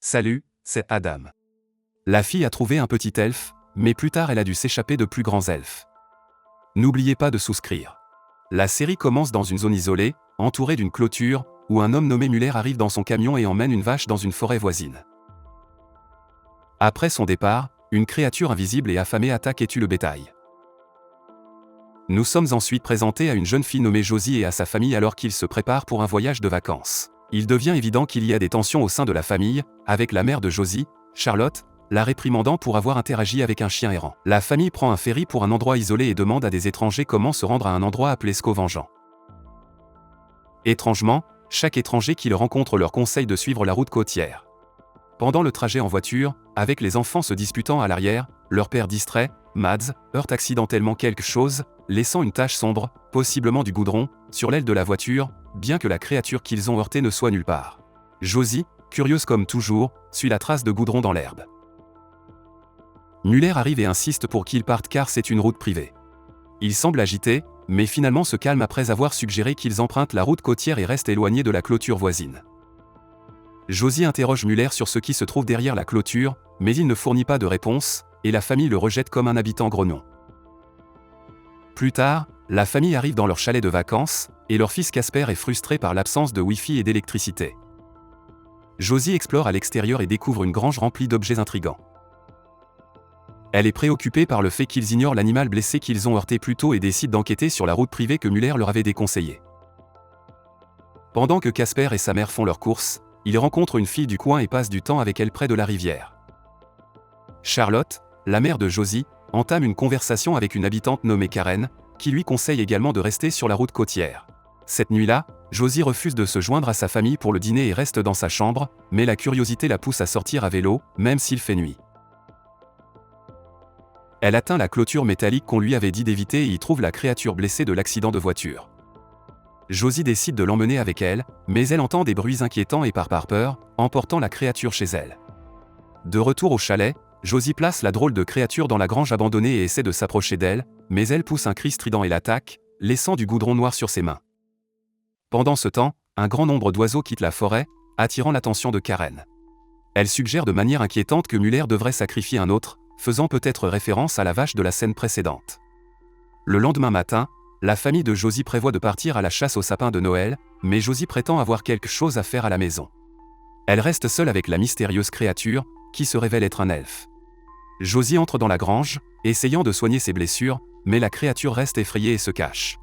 Salut, c'est Adam. La fille a trouvé un petit elfe, mais plus tard elle a dû s'échapper de plus grands elfes. N'oubliez pas de souscrire. La série commence dans une zone isolée, entourée d'une clôture, où un homme nommé Muller arrive dans son camion et emmène une vache dans une forêt voisine. Après son départ, une créature invisible et affamée attaque et tue le bétail. Nous sommes ensuite présentés à une jeune fille nommée Josie et à sa famille alors qu'ils se préparent pour un voyage de vacances. Il devient évident qu'il y a des tensions au sein de la famille, avec la mère de Josie, Charlotte, la réprimandant pour avoir interagi avec un chien errant. La famille prend un ferry pour un endroit isolé et demande à des étrangers comment se rendre à un endroit appelé Scovengeant. Étrangement, chaque étranger qui le rencontre leur conseille de suivre la route côtière. Pendant le trajet en voiture, avec les enfants se disputant à l'arrière, leur père distrait, Mads, heurte accidentellement quelque chose, laissant une tache sombre, possiblement du goudron, sur l'aile de la voiture, bien que la créature qu'ils ont heurtée ne soit nulle part. Josie, curieuse comme toujours, suit la trace de goudron dans l'herbe. Muller arrive et insiste pour qu'ils partent car c'est une route privée. Il semble agité, mais finalement se calme après avoir suggéré qu'ils empruntent la route côtière et restent éloignés de la clôture voisine. Josie interroge Muller sur ce qui se trouve derrière la clôture, mais il ne fournit pas de réponse, et la famille le rejette comme un habitant grognon. Plus tard, la famille arrive dans leur chalet de vacances, et leur fils Casper est frustré par l'absence de Wi-Fi et d'électricité. Josie explore à l'extérieur et découvre une grange remplie d'objets intrigants. Elle est préoccupée par le fait qu'ils ignorent l'animal blessé qu'ils ont heurté plus tôt et décide d'enquêter sur la route privée que Muller leur avait déconseillée. Pendant que Casper et sa mère font leurs courses, ils rencontrent une fille du coin et passent du temps avec elle près de la rivière. Charlotte, la mère de Josie, entame une conversation avec une habitante nommée Karen, qui lui conseille également de rester sur la route côtière. Cette nuit-là, Josie refuse de se joindre à sa famille pour le dîner et reste dans sa chambre, mais la curiosité la pousse à sortir à vélo, même s'il fait nuit. Elle atteint la clôture métallique qu'on lui avait dit d'éviter et y trouve la créature blessée de l'accident de voiture. Josie décide de l'emmener avec elle, mais elle entend des bruits inquiétants et part par peur, emportant la créature chez elle. De retour au chalet, Josie place la drôle de créature dans la grange abandonnée et essaie de s'approcher d'elle, mais elle pousse un cri strident et l'attaque, laissant du goudron noir sur ses mains. Pendant ce temps, un grand nombre d'oiseaux quittent la forêt, attirant l'attention de Karen. Elle suggère de manière inquiétante que Muller devrait sacrifier un autre, faisant peut-être référence à la vache de la scène précédente. Le lendemain matin, la famille de Josie prévoit de partir à la chasse au sapin de Noël, mais Josie prétend avoir quelque chose à faire à la maison. Elle reste seule avec la mystérieuse créature, qui se révèle être un elfe. Josie entre dans la grange, essayant de soigner ses blessures, mais la créature reste effrayée et se cache.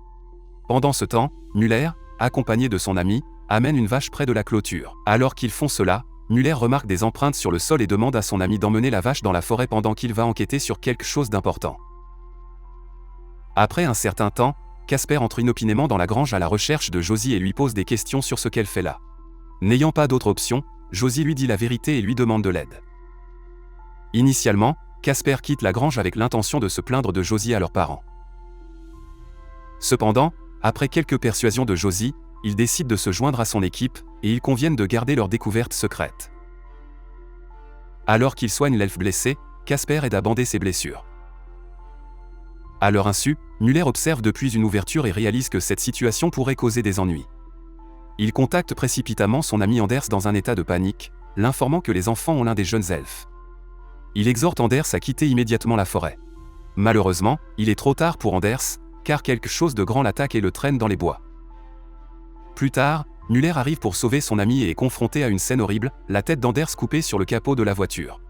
Pendant ce temps, Muller, accompagné de son ami, amène une vache près de la clôture. Alors qu'ils font cela, Muller remarque des empreintes sur le sol et demande à son ami d'emmener la vache dans la forêt pendant qu'il va enquêter sur quelque chose d'important. Après un certain temps, Casper entre inopinément dans la grange à la recherche de Josie et lui pose des questions sur ce qu'elle fait là. N'ayant pas d'autre option, Josie lui dit la vérité et lui demande de l'aide. Initialement, Casper quitte la grange avec l'intention de se plaindre de Josie à leurs parents. Cependant, après quelques persuasions de Josie, ils décident de se joindre à son équipe, et ils conviennent de garder leur découverte secrète. Alors qu'ils soignent l'elfe blessé, Casper aide à bander ses blessures. À leur insu, Muller observe depuis une ouverture et réalise que cette situation pourrait causer des ennuis. Il contacte précipitamment son ami Anders dans un état de panique, l'informant que les enfants ont l'un des jeunes elfes. Il exhorte Anders à quitter immédiatement la forêt. Malheureusement, il est trop tard pour Anders, car quelque chose de grand l'attaque et le traîne dans les bois. Plus tard, Muller arrive pour sauver son ami et est confronté à une scène horrible, la tête d'Anders coupée sur le capot de la voiture.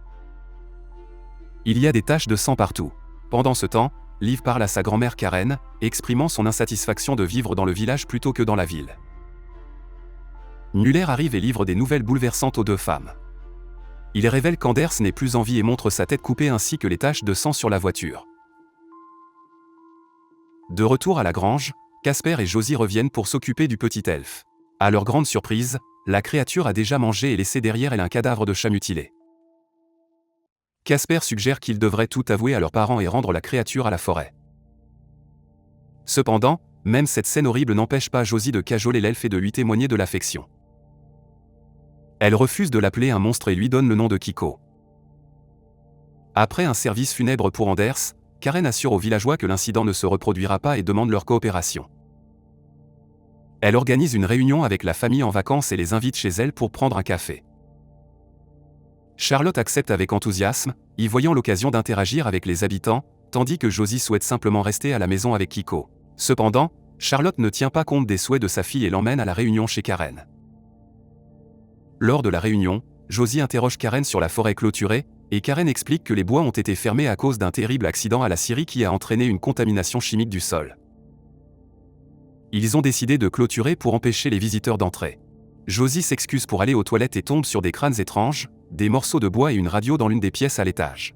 Il y a des taches de sang partout. Pendant ce temps, Liv parle à sa grand-mère Karen, exprimant son insatisfaction de vivre dans le village plutôt que dans la ville. Muller arrive et livre des nouvelles bouleversantes aux deux femmes. Il révèle qu'Anders n'est plus en vie et montre sa tête coupée ainsi que les taches de sang sur la voiture. De retour à la grange, Casper et Josie reviennent pour s'occuper du petit elfe. À leur grande surprise, la créature a déjà mangé et laissé derrière elle un cadavre de chat mutilé. Casper suggère qu'ils devraient tout avouer à leurs parents et rendre la créature à la forêt. Cependant, même cette scène horrible n'empêche pas Josie de cajoler l'elfe et de lui témoigner de l'affection. Elle refuse de l'appeler un monstre et lui donne le nom de Kiko. Après un service funèbre pour Anders, Karen assure aux villageois que l'incident ne se reproduira pas et demande leur coopération. Elle organise une réunion avec la famille en vacances et les invite chez elle pour prendre un café. Charlotte accepte avec enthousiasme, y voyant l'occasion d'interagir avec les habitants, tandis que Josie souhaite simplement rester à la maison avec Kiko. Cependant, Charlotte ne tient pas compte des souhaits de sa fille et l'emmène à la réunion chez Karen. Lors de la réunion, Josie interroge Karen sur la forêt clôturée, et Karen explique que les bois ont été fermés à cause d'un terrible accident à la scierie qui a entraîné une contamination chimique du sol. Ils ont décidé de clôturer pour empêcher les visiteurs d'entrer. Josie s'excuse pour aller aux toilettes et tombe sur des crânes étranges, des morceaux de bois et une radio dans l'une des pièces à l'étage.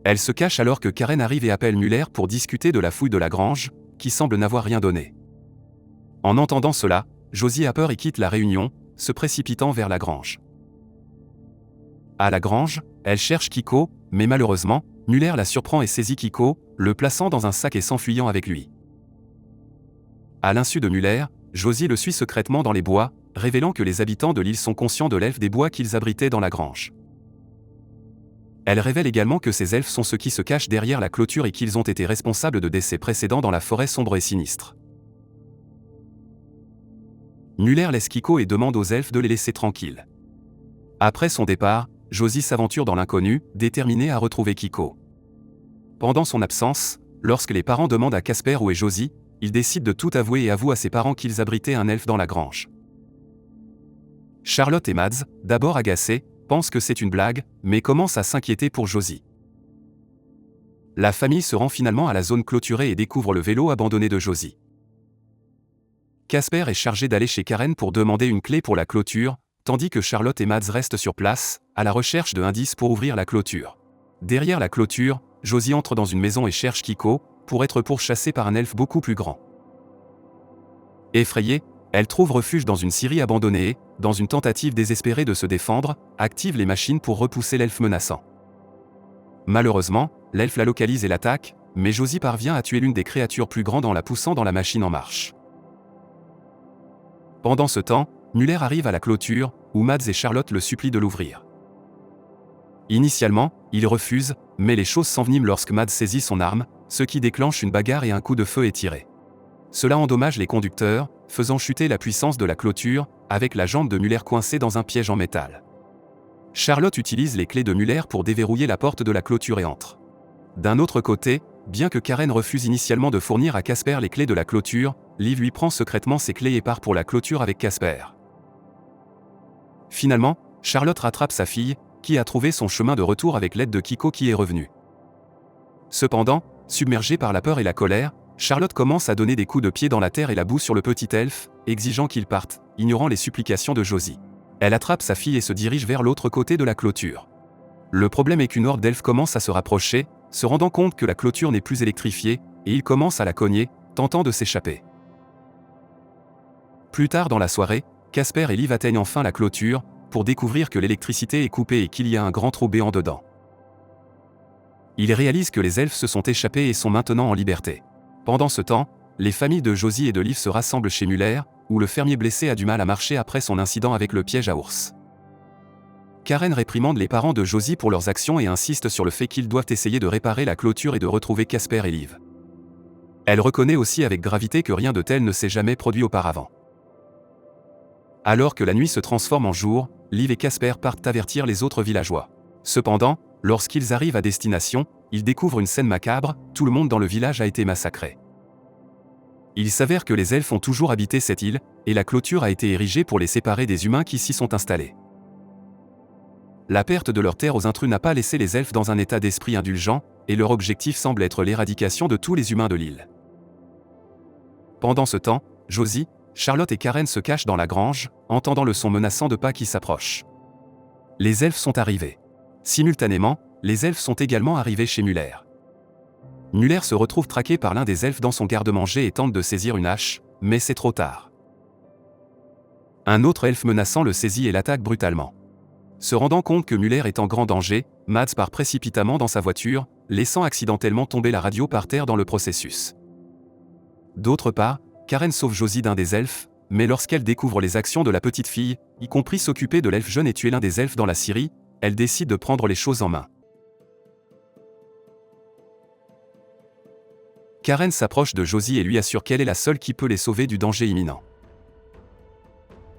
Elle se cache alors que Karen arrive et appelle Muller pour discuter de la fouille de la grange, qui semble n'avoir rien donné. En entendant cela, Josie a peur et quitte la réunion, se précipitant vers la grange. À la grange, elle cherche Kiko, mais malheureusement, Muller la surprend et saisit Kiko, le plaçant dans un sac et s'enfuyant avec lui. À l'insu de Muller, Josie le suit secrètement dans les bois, révélant que les habitants de l'île sont conscients de l'elfe des bois qu'ils abritaient dans la grange. Elle révèle également que ces elfes sont ceux qui se cachent derrière la clôture et qu'ils ont été responsables de décès précédents dans la forêt sombre et sinistre. Muller laisse Kiko et demande aux elfes de les laisser tranquilles. Après son départ, Josie s'aventure dans l'inconnu, déterminée à retrouver Kiko. Pendant son absence, lorsque les parents demandent à Casper où est Josie, il décide de tout avouer et avoue à ses parents qu'ils abritaient un elfe dans la grange. Charlotte et Mads, d'abord agacés, pensent que c'est une blague, mais commencent à s'inquiéter pour Josie. La famille se rend finalement à la zone clôturée et découvre le vélo abandonné de Josie. Casper est chargé d'aller chez Karen pour demander une clé pour la clôture, tandis que Charlotte et Mads restent sur place, à la recherche d'indices pour ouvrir la clôture. Derrière la clôture, Josie entre dans une maison et cherche Kiko, pour être pourchassée par un elfe beaucoup plus grand. Effrayée, elle trouve refuge dans une scierie abandonnée et, dans une tentative désespérée de se défendre, active les machines pour repousser l'elfe menaçant. Malheureusement, l'elfe la localise et l'attaque, mais Josie parvient à tuer l'une des créatures plus grandes en la poussant dans la machine en marche. Pendant ce temps, Muller arrive à la clôture, où Mads et Charlotte le supplient de l'ouvrir. Initialement, il refuse, mais les choses s'enveniment lorsque Mads saisit son arme, ce qui déclenche une bagarre et un coup de feu est tiré. Cela endommage les conducteurs, faisant chuter la puissance de la clôture, avec la jambe de Muller coincée dans un piège en métal. Charlotte utilise les clés de Muller pour déverrouiller la porte de la clôture et entre. D'un autre côté, bien que Karen refuse initialement de fournir à Casper les clés de la clôture, Liv lui prend secrètement ses clés et part pour la clôture avec Casper. Finalement, Charlotte rattrape sa fille, qui a trouvé son chemin de retour avec l'aide de Kiko qui est revenu. Cependant, submergée par la peur et la colère, Charlotte commence à donner des coups de pied dans la terre et la boue sur le petit elfe, exigeant qu'il parte, ignorant les supplications de Josie. Elle attrape sa fille et se dirige vers l'autre côté de la clôture. Le problème est qu'une horde d'elfes commence à se rapprocher, se rendant compte que la clôture n'est plus électrifiée, et ils commencent à la cogner, tentant de s'échapper. Plus tard dans la soirée, Casper et Liv atteignent enfin la clôture, pour découvrir que l'électricité est coupée et qu'il y a un grand trou béant dedans. Ils réalisent que les elfes se sont échappés et sont maintenant en liberté. Pendant ce temps, les familles de Josie et de Liv se rassemblent chez Muller, où le fermier blessé a du mal à marcher après son incident avec le piège à ours. Karen réprimande les parents de Josie pour leurs actions et insiste sur le fait qu'ils doivent essayer de réparer la clôture et de retrouver Casper et Liv. Elle reconnaît aussi avec gravité que rien de tel ne s'est jamais produit auparavant. Alors que la nuit se transforme en jour, Liv et Casper partent avertir les autres villageois. Cependant, lorsqu'ils arrivent à destination, ils découvrent une scène macabre, tout le monde dans le village a été massacré. Il s'avère que les elfes ont toujours habité cette île, et la clôture a été érigée pour les séparer des humains qui s'y sont installés. La perte de leur terre aux intrus n'a pas laissé les elfes dans un état d'esprit indulgent, et leur objectif semble être l'éradication de tous les humains de l'île. Pendant ce temps, Josie, Charlotte et Karen se cachent dans la grange, entendant le son menaçant de pas qui s'approchent. Les elfes sont arrivés. Simultanément, les elfes sont également arrivés chez Muller. Muller se retrouve traqué par l'un des elfes dans son garde-manger et tente de saisir une hache, mais c'est trop tard. Un autre elfe menaçant le saisit et l'attaque brutalement. Se rendant compte que Muller est en grand danger, Mads part précipitamment dans sa voiture, laissant accidentellement tomber la radio par terre dans le processus. D'autre part, Karen sauve Josie d'un des elfes, mais lorsqu'elle découvre les actions de la petite fille, y compris s'occuper de l'elfe jeune et tuer l'un des elfes dans la scierie, elle décide de prendre les choses en main. Karen s'approche de Josie et lui assure qu'elle est la seule qui peut les sauver du danger imminent.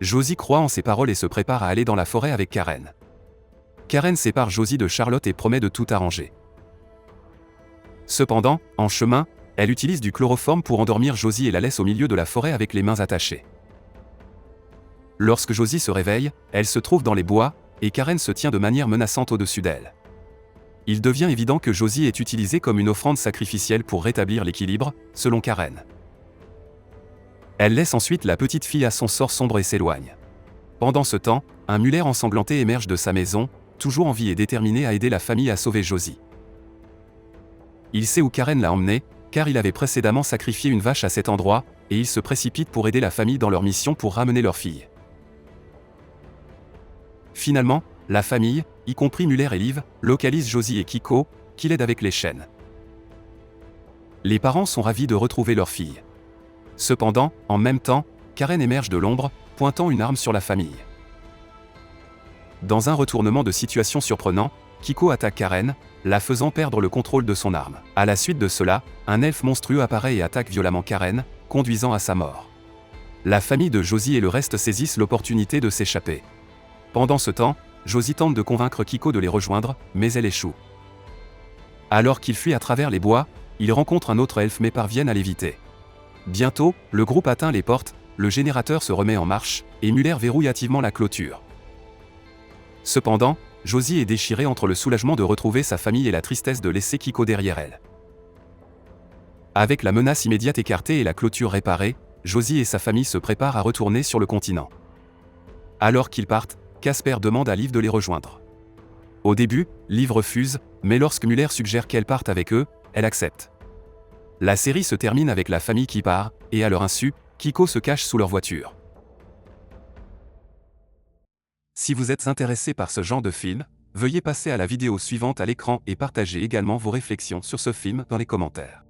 Josie croit en ses paroles et se prépare à aller dans la forêt avec Karen. Karen sépare Josie de Charlotte et promet de tout arranger. Cependant, en chemin, elle utilise du chloroforme pour endormir Josie et la laisse au milieu de la forêt avec les mains attachées. Lorsque Josie se réveille, elle se trouve dans les bois, et Karen se tient de manière menaçante au-dessus d'elle. Il devient évident que Josie est utilisée comme une offrande sacrificielle pour rétablir l'équilibre, selon Karen. Elle laisse ensuite la petite fille à son sort sombre et s'éloigne. Pendant ce temps, un mulet ensanglanté émerge de sa maison, toujours en vie et déterminé à aider la famille à sauver Josie. Il sait où Karen l'a emmené, car il avait précédemment sacrifié une vache à cet endroit, et il se précipite pour aider la famille dans leur mission pour ramener leur fille. Finalement, la famille, y compris Muller et Liv, localise Josie et Kiko, qui l'aident avec les chaînes. Les parents sont ravis de retrouver leur fille. Cependant, en même temps, Karen émerge de l'ombre, pointant une arme sur la famille. Dans un retournement de situation surprenant, Kiko attaque Karen, la faisant perdre le contrôle de son arme. À la suite de cela, un elfe monstrueux apparaît et attaque violemment Karen, conduisant à sa mort. La famille de Josie et le reste saisissent l'opportunité de s'échapper. Pendant ce temps, Josie tente de convaincre Kiko de les rejoindre, mais elle échoue. Alors qu'il fuit à travers les bois, il rencontre un autre elfe mais parviennent à l'éviter. Bientôt, le groupe atteint les portes, le générateur se remet en marche, et Muller verrouille hâtivement la clôture. Cependant, Josie est déchirée entre le soulagement de retrouver sa famille et la tristesse de laisser Kiko derrière elle. Avec la menace immédiate écartée et la clôture réparée, Josie et sa famille se préparent à retourner sur le continent. Alors qu'ils partent, Casper demande à Liv de les rejoindre. Au début, Liv refuse, mais lorsque Muller suggère qu'elle parte avec eux, elle accepte. La série se termine avec la famille qui part, et à leur insu, Kiko se cache sous leur voiture. Si vous êtes intéressé par ce genre de film, veuillez passer à la vidéo suivante à l'écran et partagez également vos réflexions sur ce film dans les commentaires.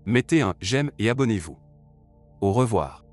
Mettez un j'aime et abonnez-vous. Au revoir.